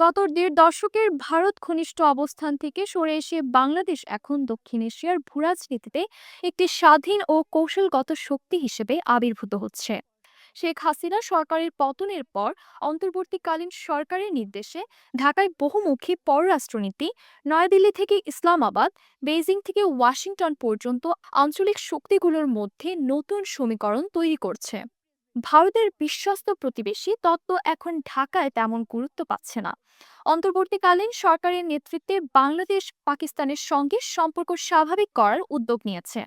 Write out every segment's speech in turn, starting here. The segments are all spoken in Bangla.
গত ১.৫ দশকের ভারত ঘনিষ্ঠ অবস্থান থেকে সরে এসে বাংলাদেশ এখন দক্ষিণ এশিয়ার ভূরাজনীতিতে একটি স্বাধীন ও কৌশলগত শক্তি হিসেবে আবির্ভূত হচ্ছে। শেখ হাসিনা সরকারের পতনের পর অন্তর্বর্তীকালীন সরকারের নির্দেশে ঢাকায় বহুমুখী পররাষ্ট্রনীতি, নয়াদিল্লি থেকে ইসলামাবাদ, বেইজিং থেকে ওয়াশিংটন পর্যন্ত আঞ্চলিক শক্তিগুলোর মধ্যে নতুন সমীকরণ তৈরি করছে। ভারতের বিশ্বস্ত প্রতিবেশী তত্ত্ব এখন ঢাকায় তেমন গুরুত্ব পাচ্ছে না। অন্তর্বর্তীকালীন সরকারের নেতৃত্বে বাংলাদেশ পাকিস্তানের সঙ্গে সম্পর্ক স্বাভাবিক করার উদ্যোগ নিয়েছে।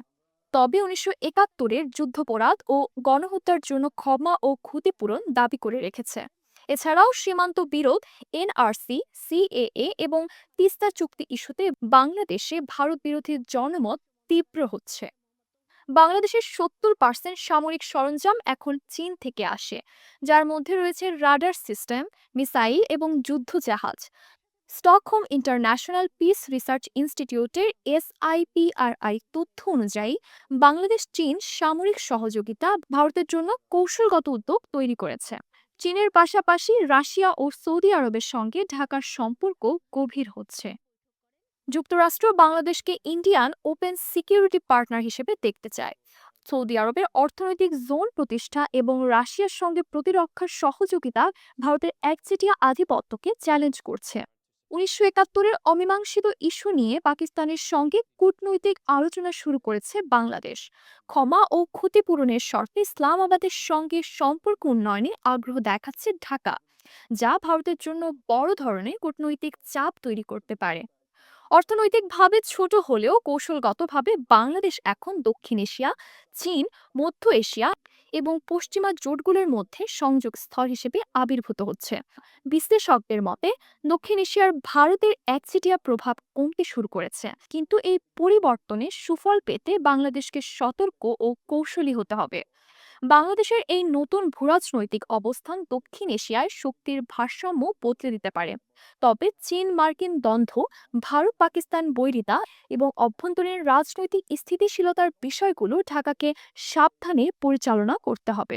তবে ১৯৭১-এর যুদ্ধাপরাধ ও গণহত্যার জন্য ক্ষমা ও ক্ষতিপূরণ দাবি করে রেখেছে। এছাড়াও সীমান্ত বিরোধ, এনআরসি, সিএএ এবং তিস্তা চুক্তি ইস্যুতে বাংলাদেশে ভারত বিরোধী জনমত তীব্র হচ্ছে। বাংলাদেশের ৭০% সামরিক সরঞ্জাম এখন চীন থেকে আসে, যার মধ্যে রয়েছে রাডার সিস্টেম, মিসাইল এবং যুদ্ধ জাহাজ। স্টকহোম ইন্টারন্যাশনাল পিস রিসার্চ ইনস্টিটিউটের এসআইপিআরআই তথ্য অনুযায়ী বাংলাদেশ চীন সামরিক সহযোগিতা ভারতের জন্য কৌশলগত উদ্যোগ তৈরি করেছে। চীনের পাশাপাশি রাশিয়া ও সৌদি আরবের সঙ্গে ঢাকার সম্পর্ক গভীর হচ্ছে। যুক্তরাষ্ট্র বাংলাদেশকে ইন্ডিয়ান ওপেন সিকিউরিটি পার্টনার হিসেবে দেখতে চায়। সৌদি আরবের অর্থনৈতিক জোন প্রতিষ্ঠা এবং রাশিয়ার সঙ্গে প্রতিরক্ষার সহযোগিতা ভারতের একচেটিয়া আধিপত্যকে চ্যালেঞ্জ করছে। ১৯৭১-এর অমীমাংসিত ইস্যু নিয়ে পাকিস্তানের সঙ্গে কূটনৈতিক আলোচনা শুরু করেছে বাংলাদেশ। ক্ষমা ও ক্ষতিপূরণের শর্তে ইসলামাবাদের সঙ্গে সম্পর্ক উন্নয়নে আগ্রহ দেখাচ্ছে ঢাকা, যা ভারতের জন্য বড় ধরনের কূটনৈতিক চাপ তৈরি করতে পারে। অর্থনৈতিকভাবে ছোট হলেও কৌশলগতভাবে বাংলাদেশ এখন দক্ষিণ এশিয়া, চীন, মধ্য এশিয়া এবং পশ্চিমা জোটগুলোর মধ্যে সংযোগ স্থল হিসেবে আবির্ভূত হচ্ছে। বিশ্লেষকদের মতে দক্ষিণ এশিয়ার ভারতের একচেটিয়া প্রভাব কমতে শুরু করেছে, কিন্তু এই পরিবর্তনের সুফল পেতে বাংলাদেশকে সতর্ক ও কৌশলী হতে হবে। বাংলাদেশের এই নতুন ভূরাজনৈতিক অবস্থান দক্ষিণ এশিয়ায় শক্তির ভারসাম্য বদলে দিতে পারে। তবে চীন মার্কিন দ্বন্দ্ব, ভারত পাকিস্তান বৈরিতা এবং অভ্যন্তরীণ রাজনৈতিক স্থিতিশীলতার বিষয়গুলো ঢাকাকে সাবধানে পরিচালনা করতে হবে।